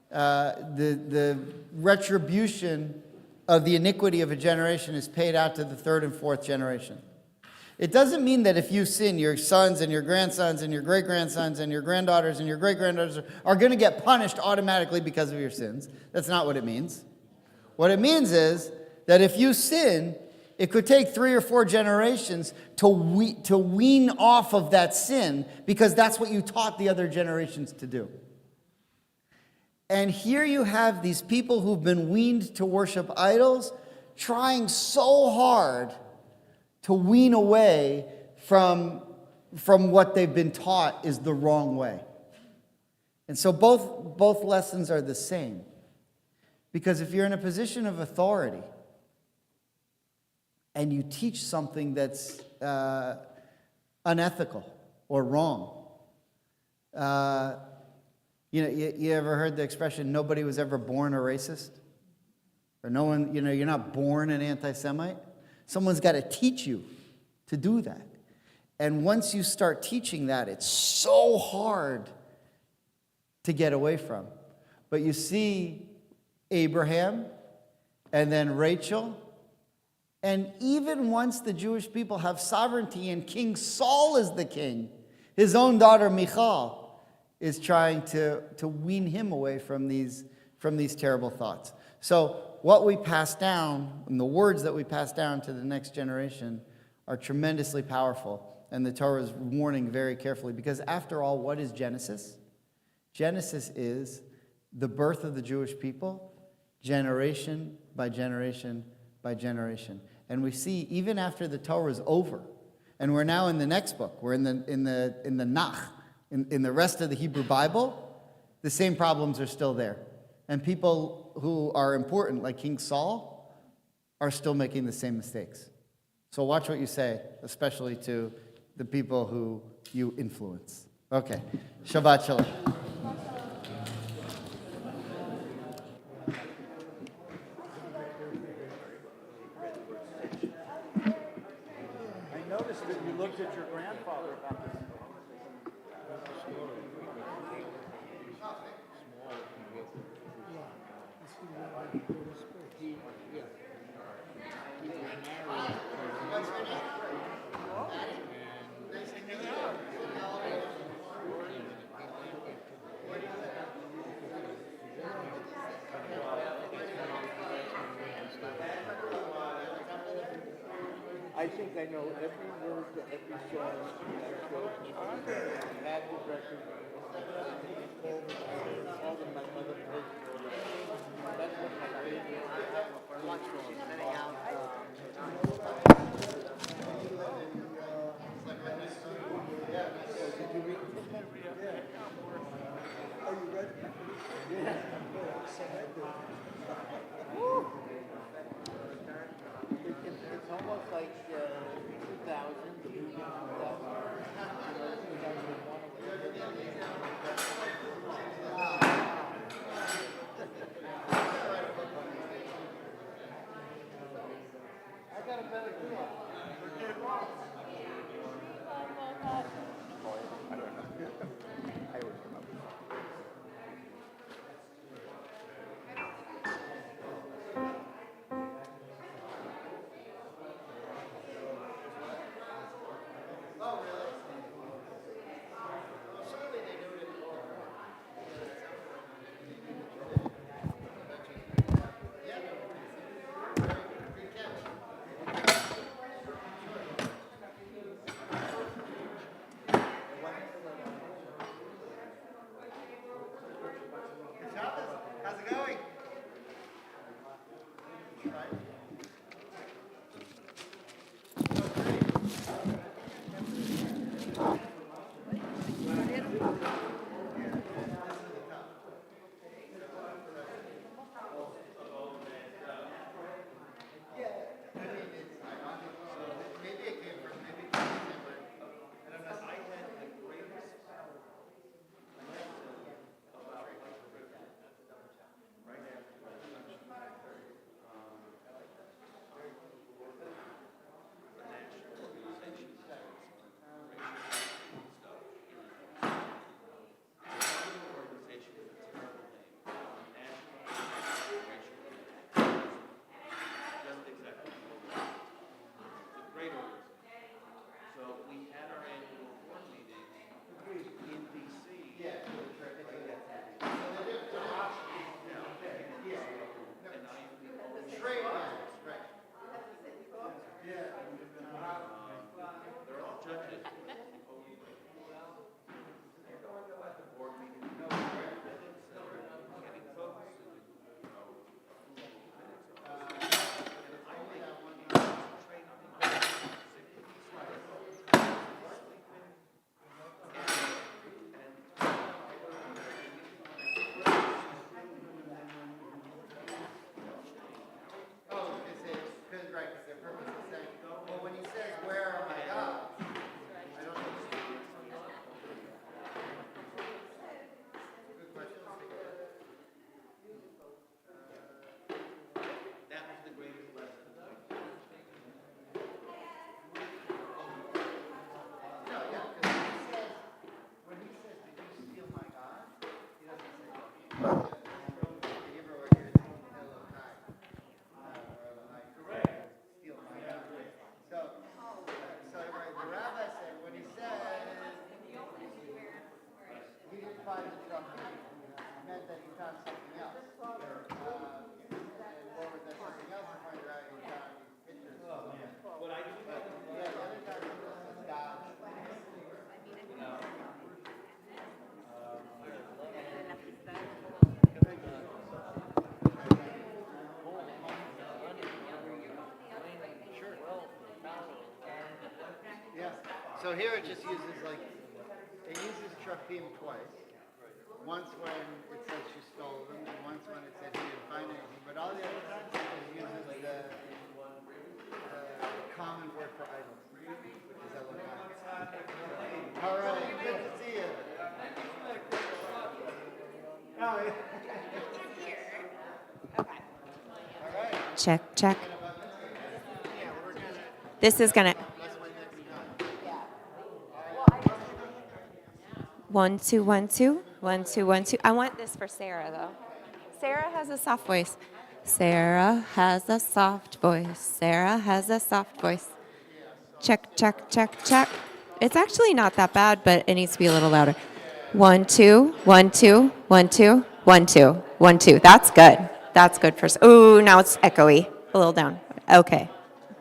the retribution of the iniquity of a generation is paid out to the third and fourth generation. It doesn't mean that if you sin, your sons and your grandsons and your great-grandsons and your granddaughters and your great-granddaughters are going to get punished automatically because of your sins. That's not what it means. What it means is that if you sin, it could take 3 or 4 generations to wean off of that sin, because that's what you taught the other generations to do. And here you have these people who've been weaned to worship idols, trying so hard to wean away from what they've been taught is the wrong way. And so both lessons are the same. Because if you're in a position of authority and you teach something that's unethical or wrong, you ever heard the expression, nobody was ever born a racist? Or no one, you're not born an anti-Semite? Someone's got to teach you to do that. And once you start teaching that, it's so hard to get away from. But you see Abraham and then Rachel, and even once the Jewish people have sovereignty and King Saul is the king, his own daughter Michal is trying to wean him away from these terrible thoughts. So what we pass down, and the words that we pass down to the next generation, are tremendously powerful. And the Torah is warning very carefully, because after all, what is Genesis? Genesis is the birth of the Jewish people, generation by generation by generation. And we see, even after the Torah is over, and we're now in the next book, we're in the Nach, in the rest of the Hebrew Bible, the same problems are still there. And people who are important, like King Saul, are still making the same mistakes. So watch what you say, especially to the people who you influence. Okay. Shabbat Shalom. I noticed that you looked at your grandfather about this. I think I know every word to every song. I have the record. All of my mother played. That's what my favorite lunch was. Sitting out. Did you read it? Are you ready? Yeah. It's almost like 2000, the movie 2000. I got a better deal. I always come up with So here it just uses it uses trachim twice. Once when it says she stole them, and once when it said he didn't find anything. But all the other sentences uses the common word for idols, which is elokai. All right, good to see you. Oh, yeah. Check, check. This is gonna. 1 2 1 2 1 2 1 2. I want this for Sarah though. Sarah has a soft voice. Sarah has a soft voice. Sarah has a soft voice. Check, check, check, check. It's actually not that bad, but it needs to be a little louder. 1 2 1 2 1 2 1 2 1 2. That's good. That's good for. Ooh, now it's echoey. A little down. Okay.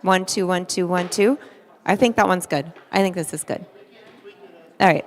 1 2 1 2 1 2. I think that one's good. I think this is good. All right.